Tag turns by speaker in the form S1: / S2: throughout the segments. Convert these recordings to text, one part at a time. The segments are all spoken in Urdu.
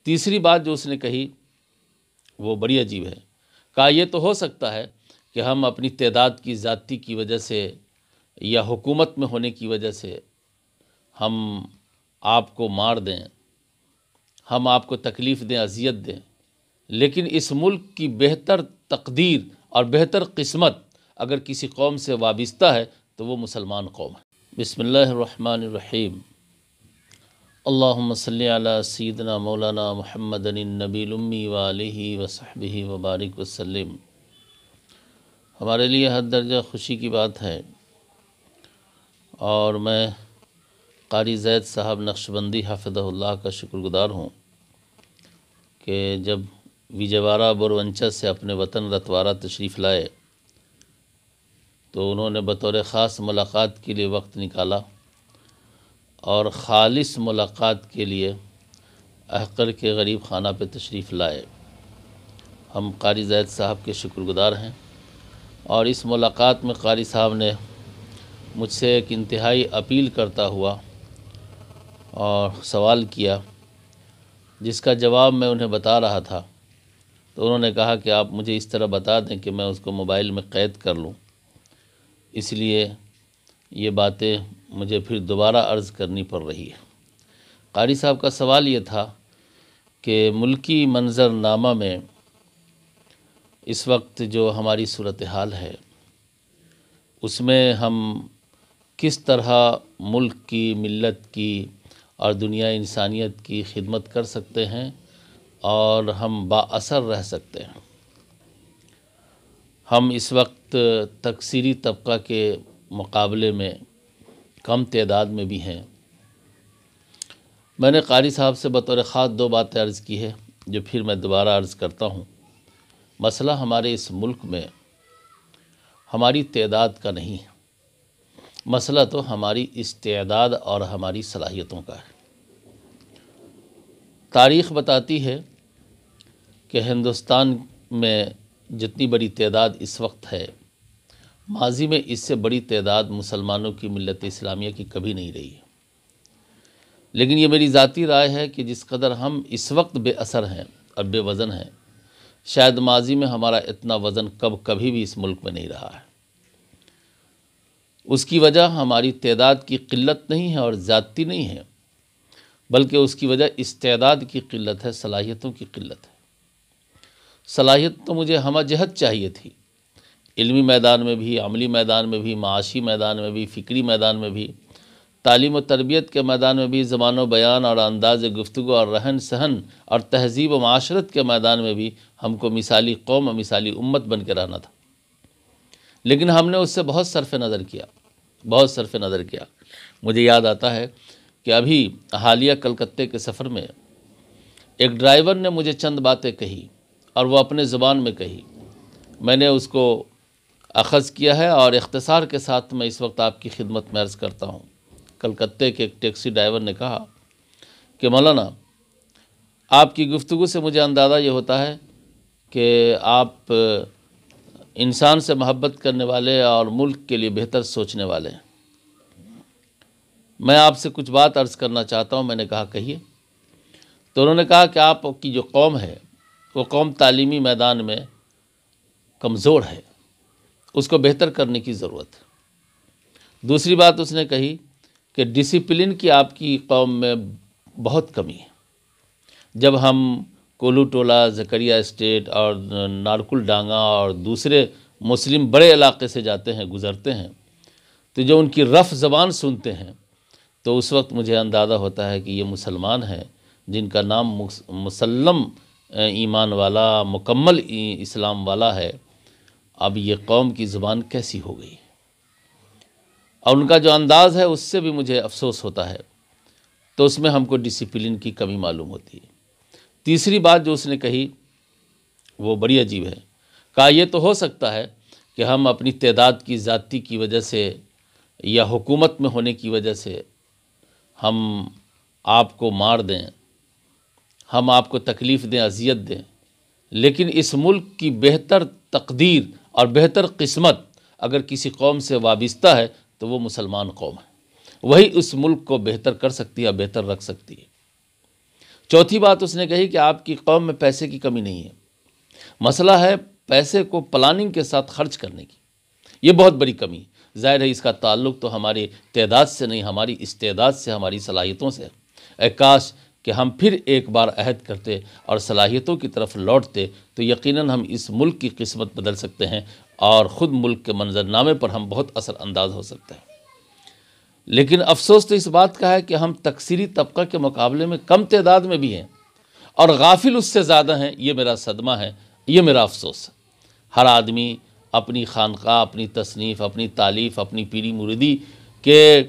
S1: تیسری بات جو اس نے کہی وہ بڑی عجیب ہے۔ کہا یہ تو ہو سکتا ہے کہ ہم اپنی تعداد کی زیادتی کی وجہ سے یا حکومت میں ہونے کی وجہ سے ہم آپ کو مار دیں، ہم آپ کو تکلیف دیں، اذیت دیں، لیکن اس ملک کی بہتر تقدیر اور بہتر قسمت اگر کسی قوم سے وابستہ ہے تو وہ مسلمان قوم ہے۔ بسم اللہ الرحمن الرحیم۔ اللہم صلی علی سیدنا مولانا محمد النبی الامی وآلہ وصحبہ وبارک وسلم۔ ہمارے لیے حد درجہ خوشی کی بات ہے اور میں قاری زید صاحب نقشبندی حافظہ اللہ کا شکر گزار ہوں کہ جب ویجیوارا بورونچا سے اپنے وطن رتوارا تشریف لائے تو انہوں نے بطور خاص ملاقات کے لیے وقت نکالا اور خالص ملاقات کے لیے احقر کے غریب خانہ پہ تشریف لائے۔ ہم قاری زید صاحب کے شکر گزار ہیں اور اس ملاقات میں قاری صاحب نے مجھ سے ایک انتہائی اپیل کرتا ہوا اور سوال کیا جس کا جواب میں انہیں بتا رہا تھا، تو انہوں نے کہا کہ آپ مجھے اس طرح بتا دیں کہ میں اس کو موبائل میں قید کر لوں، اس لیے یہ باتیں مجھے پھر دوبارہ عرض کرنی پڑ رہی ہے۔ قاری صاحب کا سوال یہ تھا کہ ملکی منظرنامہ میں اس وقت جو ہماری صورتحال ہے اس میں ہم کس طرح ملک کی، ملت کی اور دنیا انسانیت کی خدمت کر سکتے ہیں اور ہم با اثر رہ سکتے ہیں۔ ہم اس وقت تکثیری طبقہ کے مقابلے میں کم تعداد میں بھی ہیں۔ میں نے قاری صاحب سے بطور خاص دو باتیں عرض کی ہے جو پھر میں دوبارہ عرض کرتا ہوں۔ مسئلہ ہمارے اس ملک میں ہماری تعداد کا نہیں ہے، مسئلہ تو ہماری استعداد اور ہماری صلاحیتوں کا ہے۔ تاریخ بتاتی ہے کہ ہندوستان میں جتنی بڑی تعداد اس وقت ہے، ماضی میں اس سے بڑی تعداد مسلمانوں کی ملت اسلامیہ کی کبھی نہیں رہی ہے۔ لیکن یہ میری ذاتی رائے ہے کہ جس قدر ہم اس وقت بے اثر ہیں اور بے وزن ہیں، شاید ماضی میں ہمارا اتنا وزن کبھی بھی اس ملک میں نہیں رہا ہے۔ اس کی وجہ ہماری تعداد کی قلت نہیں ہے اور زیادتی نہیں ہے، بلکہ اس کی وجہ استعداد کی قلت ہے، صلاحیتوں کی قلت ہے۔ صلاحیت تو مجھے ہمہ جہت چاہیے تھی، علمی میدان میں بھی، عملی میدان میں بھی، معاشی میدان میں بھی، فکری میدان میں بھی، تعلیم و تربیت کے میدان میں بھی، زبان و بیان اور انداز گفتگو اور رہن سہن اور تہذیب و معاشرت کے میدان میں بھی ہم کو مثالی قوم اور مثالی امت بن کے رہنا تھا۔ لیکن ہم نے اس سے بہت صرف نظر کیا۔ مجھے یاد آتا ہے کہ ابھی حالیہ کلکتے کے سفر میں ایک ڈرائیور نے مجھے چند باتیں کہی اور وہ اپنے زبان میں کہی، میں نے اس کو اخذ کیا ہے اور اختصار کے ساتھ میں اس وقت آپ کی خدمت میں عرض کرتا ہوں۔ کلکتے کے ایک ٹیکسی ڈرائیور نے کہا کہ مولانا، آپ کی گفتگو سے مجھے اندازہ یہ ہوتا ہے کہ آپ انسان سے محبت کرنے والے اور ملک کے لیے بہتر سوچنے والے ہیں۔ میں آپ سے کچھ بات عرض کرنا چاہتا ہوں۔ میں نے کہا کہیے۔ تو انہوں نے کہا کہ آپ کی جو قوم ہے وہ قوم تعلیمی میدان میں کمزور ہے، اس کو بہتر کرنے کی ضرورت ہے۔ دوسری بات اس نے کہی کہ ڈسپلن کی آپ کی قوم میں بہت کمی ہے۔ جب ہم کولو ٹولہ، زکریا اسٹیٹ اور نارکل ڈانگا اور دوسرے مسلم بڑے علاقے سے جاتے ہیں، گزرتے ہیں، تو جو ان کی رف زبان سنتے ہیں تو اس وقت مجھے اندازہ ہوتا ہے کہ یہ مسلمان ہیں جن کا نام مسلم ایمان والا، مکمل اسلام والا ہے۔ اب یہ قوم کی زبان کیسی ہو گئی اور ان کا جو انداز ہے اس سے بھی مجھے افسوس ہوتا ہے، تو اس میں ہم کو ڈسپلن کی کمی معلوم ہوتی ہے۔ تیسری بات جو اس نے کہی وہ بڑی عجیب ہے۔ کہا یہ تو ہو سکتا ہے کہ ہم اپنی تعداد کی زیادتی کی وجہ سے یا حکومت میں ہونے کی وجہ سے ہم آپ کو مار دیں، ہم آپ کو تکلیف دیں، اذیت دیں، لیکن اس ملک کی بہتر تقدیر اور بہتر قسمت اگر کسی قوم سے وابستہ ہے تو وہ مسلمان قوم ہے، وہی اس ملک کو بہتر کر سکتی ہے، بہتر رکھ سکتی ہے۔ چوتھی بات اس نے کہی کہ آپ کی قوم میں پیسے کی کمی نہیں ہے، مسئلہ ہے پیسے کو پلاننگ کے ساتھ خرچ کرنے کی، یہ بہت بڑی کمی ہے۔ ظاہر ہے اس کا تعلق تو ہماری تعداد سے نہیں، ہماری استعداد سے، ہماری صلاحیتوں سے۔ اے کاش کہ ہم پھر ایک بار عہد کرتے اور صلاحیتوں کی طرف لوٹتے تو یقیناً ہم اس ملک کی قسمت بدل سکتے ہیں اور خود ملک کے منظرنامے پر ہم بہت اثر انداز ہو سکتے ہیں۔ لیکن افسوس تو اس بات کا ہے کہ ہم تکثیری طبقہ کے مقابلے میں کم تعداد میں بھی ہیں اور غافل اس سے زیادہ ہیں۔ یہ میرا صدمہ ہے، یہ میرا افسوس ہے۔ ہر آدمی اپنی خانقاہ، اپنی تصنیف، اپنی تالیف، اپنی پیری مریدی کے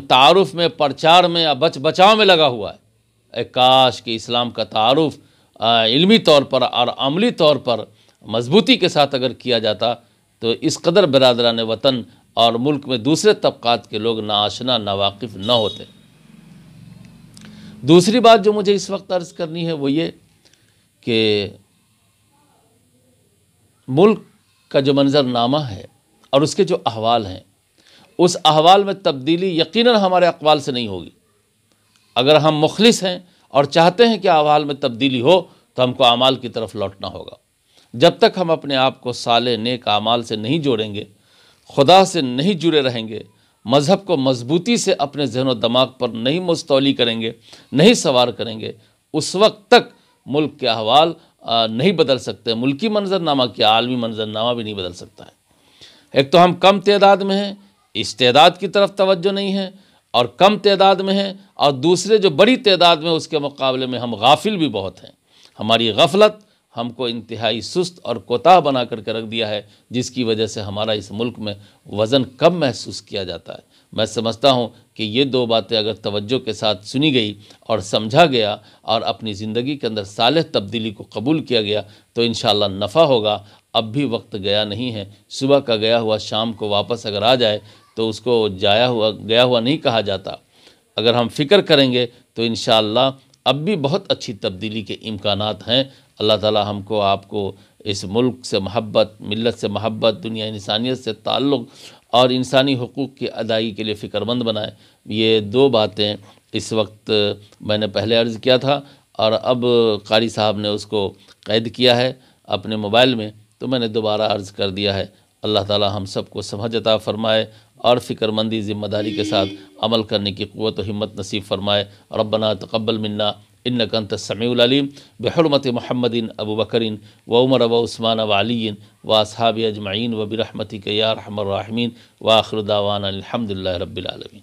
S1: تعارف میں، پرچار میں یا بچاؤ میں لگا ہوا ہے۔ اے کاش کہ اسلام کا تعارف علمی طور پر اور عملی طور پر مضبوطی کے ساتھ اگر کیا جاتا تو اس قدر برادران وطن اور ملک میں دوسرے طبقات کے لوگ ناآشنا، ناواقف نہ ہوتے۔ دوسری بات جو مجھے اس وقت عرض کرنی ہے وہ یہ کہ ملک کا جو منظرنامہ ہے اور اس کے جو احوال ہیں، اس احوال میں تبدیلی یقیناً ہمارے اقوال سے نہیں ہوگی۔ اگر ہم مخلص ہیں اور چاہتے ہیں کہ احوال میں تبدیلی ہو تو ہم کو اعمال کی طرف لوٹنا ہوگا۔ جب تک ہم اپنے آپ کو صالح نیک اعمال سے نہیں جوڑیں گے، خدا سے نہیں جڑے رہیں گے، مذہب کو مضبوطی سے اپنے ذہن و دماغ پر نہیں مستولی کریں گے، نہیں سوار کریں گے، اس وقت تک ملک کے احوال نہیں بدل سکتے۔ ملکی منظرنامہ کیا، عالمی منظرنامہ بھی نہیں بدل سکتا ہے۔ ایک تو ہم کم تعداد میں ہیں، استعداد کی طرف توجہ نہیں ہے اور کم تعداد میں ہیں، اور دوسرے جو بڑی تعداد میں اس کے مقابلے میں ہم غافل بھی بہت ہیں۔ ہماری غفلت ہم کو انتہائی سست اور کوتاہ بنا کر کے رکھ دیا ہے، جس کی وجہ سے ہمارا اس ملک میں وزن کم محسوس کیا جاتا ہے۔ میں سمجھتا ہوں کہ یہ دو باتیں اگر توجہ کے ساتھ سنی گئی اور سمجھا گیا اور اپنی زندگی کے اندر صالح تبدیلی کو قبول کیا گیا تو انشاءاللہ نفع ہوگا۔ اب بھی وقت گیا نہیں ہے، صبح کا گیا ہوا شام کو واپس اگر آ جائے تو اس کو گیا ہوا نہیں کہا جاتا۔ اگر ہم فکر کریں گے تو انشاءاللہ اب بھی بہت اچھی تبدیلی کے امکانات ہیں۔ اللہ تعالی ہم کو، آپ کو اس ملک سے محبت، ملت سے محبت، دنیا انسانیت سے تعلق اور انسانی حقوق کی ادائیگی کے لیے فکر مند بنائے۔ یہ دو باتیں اس وقت میں نے پہلے عرض کیا تھا اور اب قاری صاحب نے اس کو قید کیا ہے اپنے موبائل میں، تو میں نے دوبارہ عرض کر دیا ہے۔ اللہ تعالی ہم سب کو سمجھ عطا فرمائے اور فکر مندی، ذمہ داری کے ساتھ عمل کرنے کی قوت و ہمت نصیب فرمائے۔ ربنا تقبل منا انک انت السمیع العلیم بحرمت محمد ابو بکر و عمر و عثمان و علی و اصحاب اجمعین و برحمتک یا ارحم الراحمین، وآخر دعوانا الحمد للہ رب العالمین۔